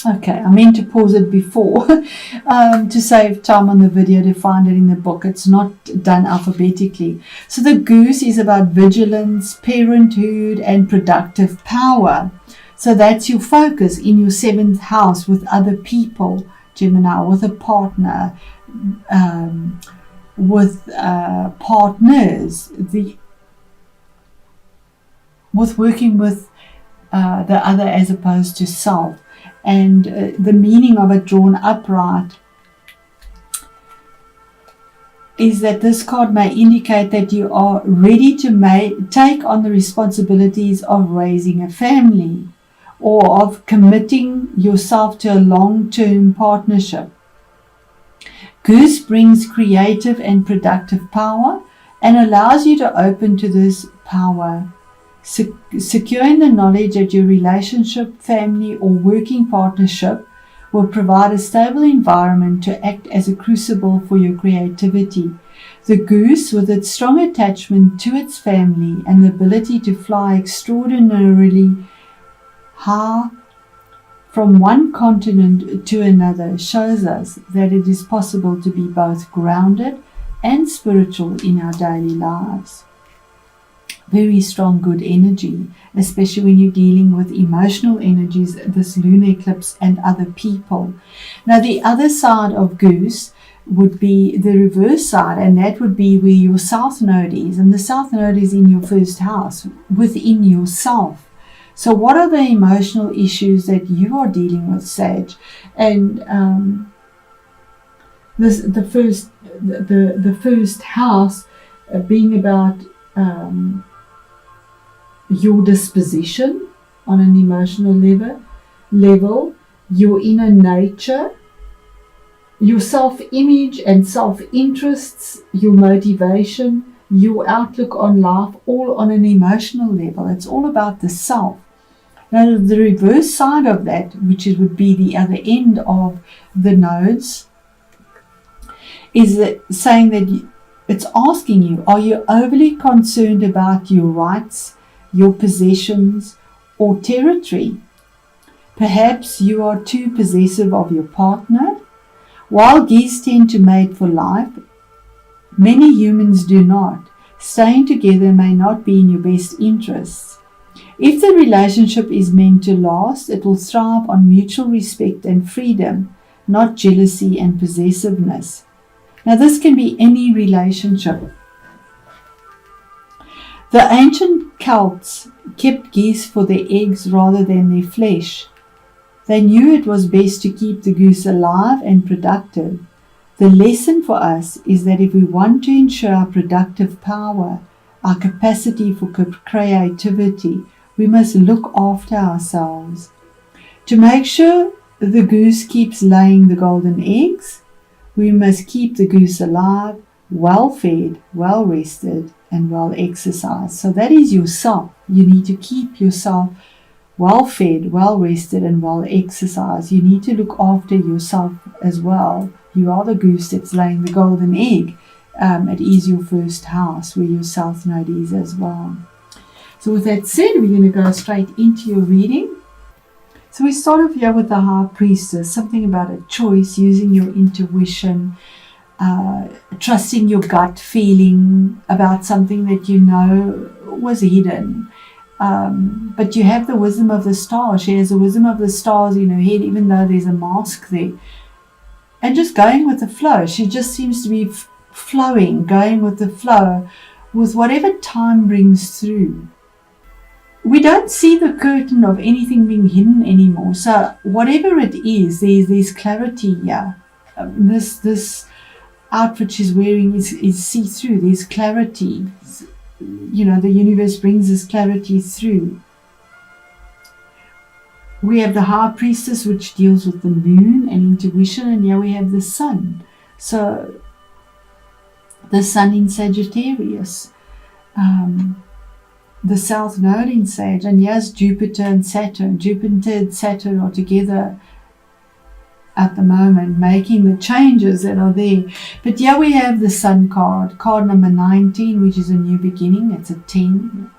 Okay, I meant to pause it before to save time on the video to find it in the book. It's not done alphabetically. So the goose is about vigilance, parenthood, and productive power. So that's your focus in your 7th house with other people, Gemini, with a partner, with partners, with working with the other as opposed to self. And the meaning of it drawn upright is that this card may indicate that you are ready to take on the responsibilities of raising a family or of committing yourself to a long-term partnership. Goose brings creative and productive power and allows you to open to this power. Securing the knowledge that your relationship, family, or working partnership will provide a stable environment to act as a crucible for your creativity. The goose, with its strong attachment to its family and the ability to fly extraordinarily high from one continent to another, shows us that it is possible to be both grounded and spiritual in our daily lives. Very strong, good energy, especially when you're dealing with emotional energies, this lunar eclipse and other people. Now, the other side of goose would be the reverse side, and that would be where your south node is. And the south node is in your 1st house, within yourself. So what are the emotional issues that you are dealing with, Sag? And the first house being about your disposition on an emotional level, your inner nature, your self-image and self-interests, your motivation, your outlook on life, all on an emotional level. It's all about the self. Now, the reverse side of that, which would be the other end of the nodes, is saying that it's asking you, are you overly concerned about your rights, your possessions, or territory? Perhaps you are too possessive of your partner. While geese tend to mate for life, many humans do not. Staying together may not be in your best interests. If the relationship is meant to last, it will thrive on mutual respect and freedom, not jealousy and possessiveness. Now, this can be any relationship. The ancient Celts kept geese for their eggs rather than their flesh. They knew it was best to keep the goose alive and productive. The lesson for us is that if we want to ensure our productive power, our capacity for creativity, we must look after ourselves. To make sure the goose keeps laying the golden eggs, we must keep the goose alive, well fed, well rested, and well exercised. So that is yourself. You need to keep yourself well fed, well rested, and well exercised. You need to look after yourself as well. You are the goose that's laying the golden egg. It is your 1st house where your south node is as well. So with that said, we're going to go straight into your reading. So we start off here with the High Priestess, something about a choice, using your intuition, trusting your gut feeling about something that you know was hidden. But you have the wisdom of the stars. She has the wisdom of the stars in her head, even though there's a mask there. And just going with the flow. She just seems to be flowing, going with the flow, with whatever time brings through. We don't see the curtain of anything being hidden anymore. So whatever it is, there's clarity here. This outfit she's wearing is see-through. There's clarity. You know, the universe brings this clarity through. We have the High Priestess, which deals with the moon and intuition, and here we have the sun. So the sun in Sagittarius, the south node in Sag, and here's Jupiter and Saturn. Jupiter and Saturn are together at the moment, making the changes that are there. But here we have the sun card number 19, which is a new beginning. It's a 10,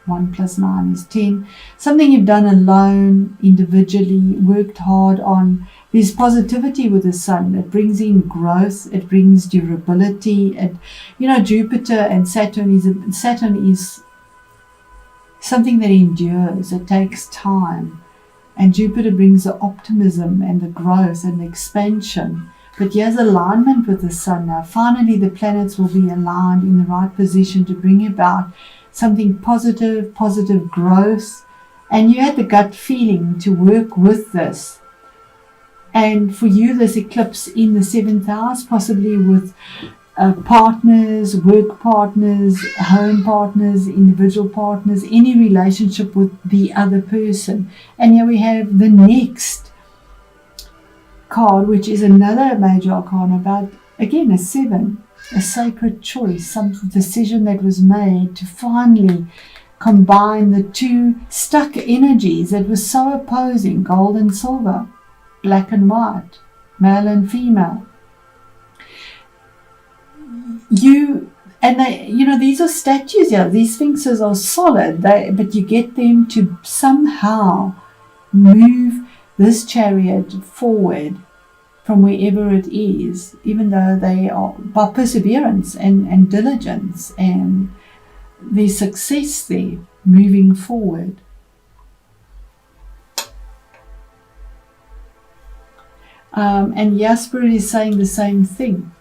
1 plus 9 is 10. Something you've done alone, individually, worked hard on. There's positivity with the sun. It brings in growth. It brings durability. Jupiter and Saturn is something that endures. It takes time. And Jupiter brings the optimism and the growth and the expansion. But here's alignment with the sun now. Finally, the planets will be aligned in the right position to bring about something positive growth. And you had the gut feeling to work with this. And for you, this eclipse in the 7th house, possibly with partners, work partners, home partners, individual partners, any relationship with the other person. And here we have the next card, which is another major arcana about, again, a 7, a sacred choice, some decision that was made to finally combine the two stuck energies that were so opposing, gold and silver, black and white, male and female. These are statues here. These sphinxes are solid, but you get them to somehow move this chariot forward from wherever it is, even though they are by perseverance and diligence, and there's success there, moving forward. And Spirit is saying the same thing.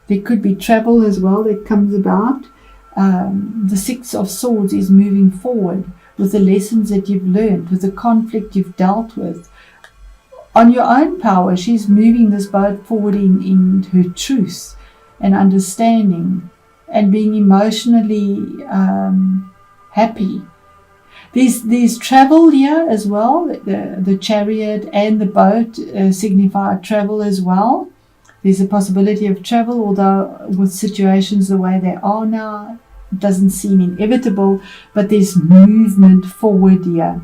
There could be travel as well that comes about. The 6 of Swords is moving forward with the lessons that you've learned, with the conflict you've dealt with. On your own power, she's moving this boat forward in her truth and understanding and being emotionally happy. There's travel here as well. The chariot and the boat signify travel as well. There's a possibility of travel, although with situations the way they are now, it doesn't seem inevitable, but there's movement forward here.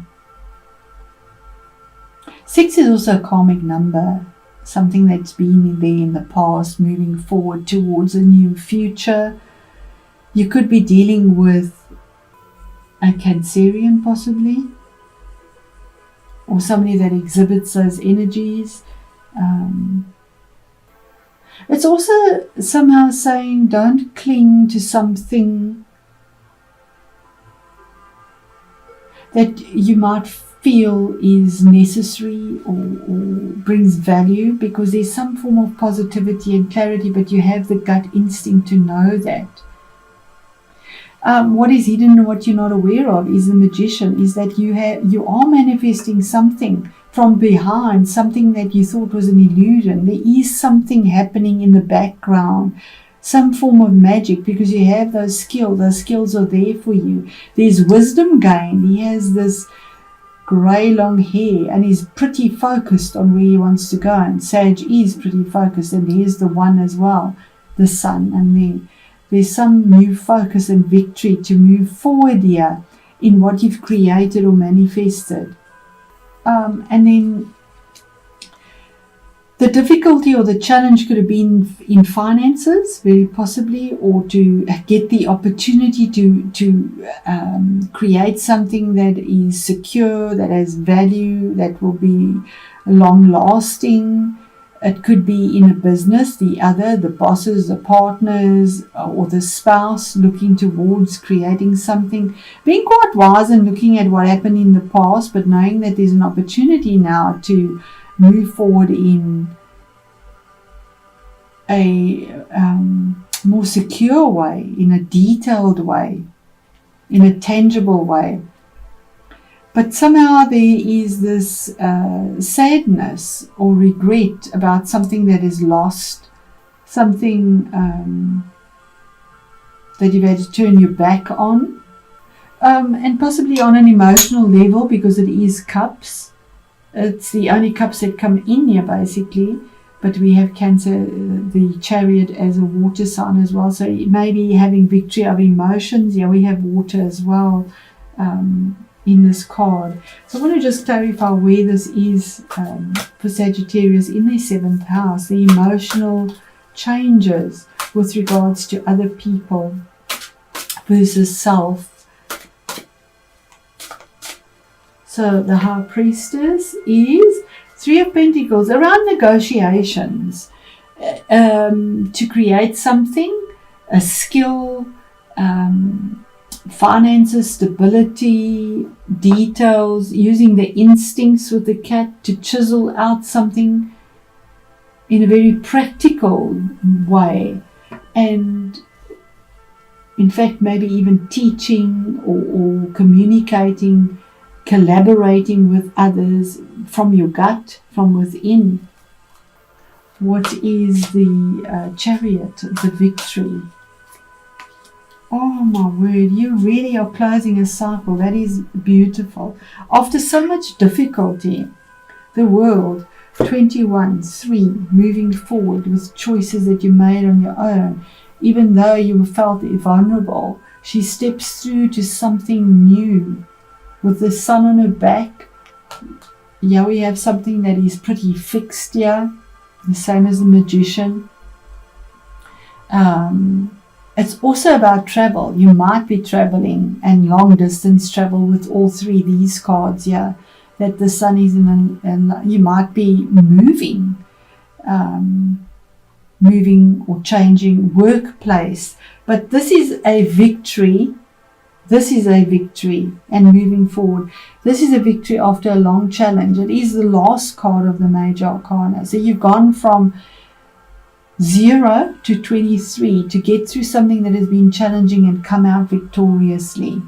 6 is also a karmic number, something that's been there in the past, moving forward towards a new future. You could be dealing with a Cancerian possibly, or somebody that exhibits those energies. It's also somehow saying don't cling to something that you might feel is necessary or brings value, because there's some form of positivity and clarity, but you have the gut instinct to know that. What is hidden and what you're not aware of is the Magician, is that you are manifesting something from behind, something that you thought was an illusion. There is something happening in the background, some form of magic, because you have those skills. Those skills are there for you. There's wisdom gained. He has this grey long hair and he's pretty focused on where he wants to go. And Sag is pretty focused, and here's the one as well, the sun. And there's some new focus and victory to move forward here in what you've created or manifested. And then the difficulty or the challenge could have been in finances, very possibly, or to get the opportunity to create something that is secure, that has value, that will be long lasting. It could be in a business, the bosses, the partners, or the spouse looking towards creating something. Being quite wise and looking at what happened in the past, but knowing that there's an opportunity now to move forward in a more secure way, in a detailed way, in a tangible way. But somehow there is this sadness or regret about something that is lost, something that you've had to turn your back on, and possibly on an emotional level, because it is cups. It's the only cups that come in here, basically. But we have Cancer, the chariot, as a water sign as well. So maybe having victory of emotions. Yeah, we have water as well in this card. So I want to just clarify where this is for Sagittarius in their 7th house. The emotional changes with regards to other people versus self. So the High Priestess is 3 of Pentacles, around negotiations, to create something, a skill, finances, stability, details, using the instincts with the cat to chisel out something in a very practical way, and in fact maybe even teaching or communicating, collaborating with others from your gut, from within. What is the Chariot, the Victory? Oh my word, you really are closing a cycle. That is beautiful. After so much difficulty, the World, 21-3, moving forward with choices that you made on your own, even though you felt vulnerable, she steps through to something new. With the Sun on her back, yeah, we have something that is pretty fixed here, the same as the Magician. It's also about travel. You might be traveling, and long distance travel with all three these cards here, that the Sun is in, and you might be moving or changing workplace. But this is a victory. This is a victory, and moving forward. This is a victory after a long challenge. It is the last card of the Major Arcana. So you've gone from 0 to 23 to get through something that has been challenging and come out victoriously.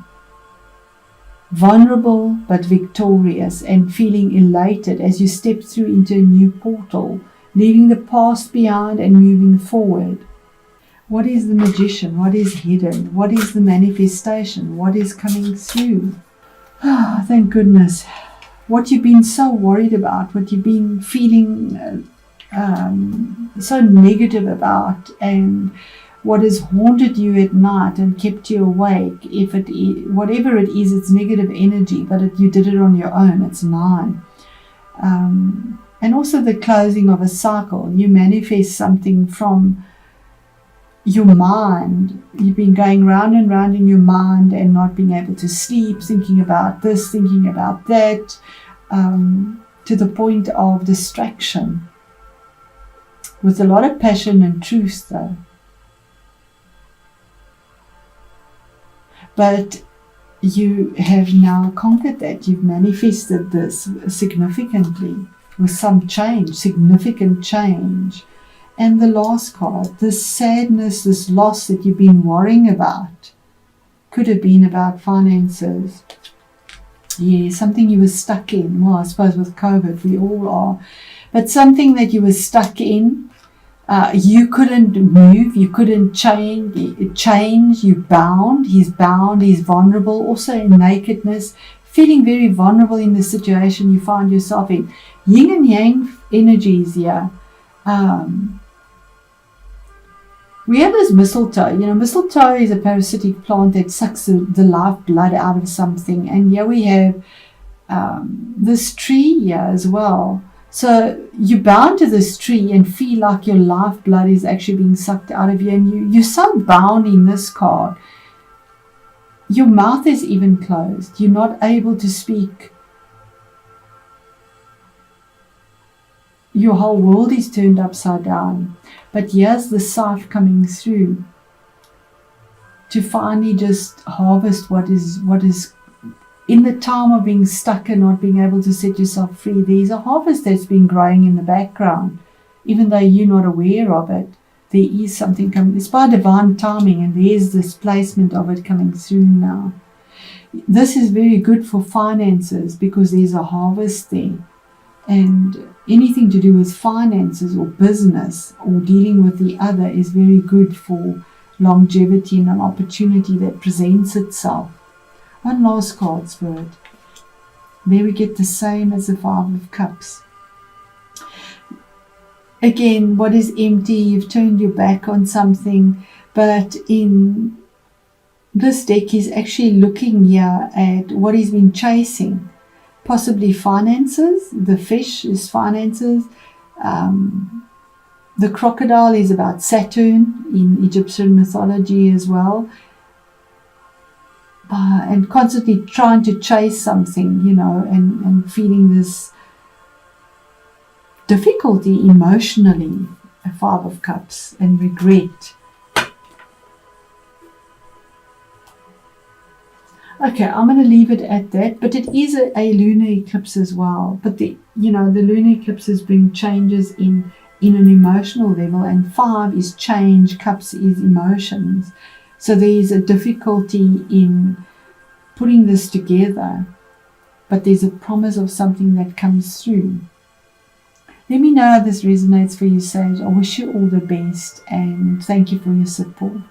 Vulnerable but victorious, and feeling elated as you step through into a new portal, leaving the past behind and moving forward. What is the Magician? What is hidden? What is the manifestation? What is coming through? Oh, thank goodness. What you've been so worried about, what you've been feeling so negative about, and what has haunted you at night and kept you awake, if it is, whatever it is, it's negative energy, but you did it on your own. It's 9. And also the closing of a cycle. You manifest something from your mind. You've been going round and round in your mind and not being able to sleep, thinking about this, thinking about that, to the point of distraction, with a lot of passion and truth though. But you have now conquered that. You've manifested this significantly with some change, significant change. And the last card, this sadness, this loss that you've been worrying about, could have been about finances. Yeah, something you were stuck in. Well, I suppose with COVID, we all are. But something that you were stuck in, you couldn't move, you couldn't change, you bound, he's vulnerable, also in nakedness, feeling very vulnerable in the situation you find yourself in. Yin and Yang energies here. We have this mistletoe. Mistletoe is a parasitic plant that sucks the life blood out of something. And here we have this tree here as well. So you're bound to this tree and feel like your life blood is actually being sucked out of you. And you're so bound in this card. Your mouth is even closed. You're not able to speak. Your whole world is turned upside down. But here's the scythe coming through to finally just harvest what is in the time of being stuck and not being able to set yourself free. There's a harvest that's been growing in the background, even though you're not aware of it. There is something coming. It's by divine timing, and there's this placement of it coming through now. This is very good for finances because there's a harvest there. And anything to do with finances or business or dealing with the other is very good for longevity and an opportunity that presents itself. One last card, Spirit. There we get the same as the 5 of Cups. Again, what is empty? You've turned your back on something, but in this deck he's actually looking here at what he's been chasing. Possibly finances. The fish is finances. The crocodile is about Saturn in Egyptian mythology as well. and constantly trying to chase something, and feeling this difficulty emotionally, a Five of Cups, and regret. Okay, I'm going to leave it at that, but it is a lunar eclipse as well. But the lunar eclipses bring changes in an emotional level, and 5 is change, cups is emotions. So there is a difficulty in putting this together, but there's a promise of something that comes through. Let me know how this resonates for you, Sage. I wish you all the best, and thank you for your support.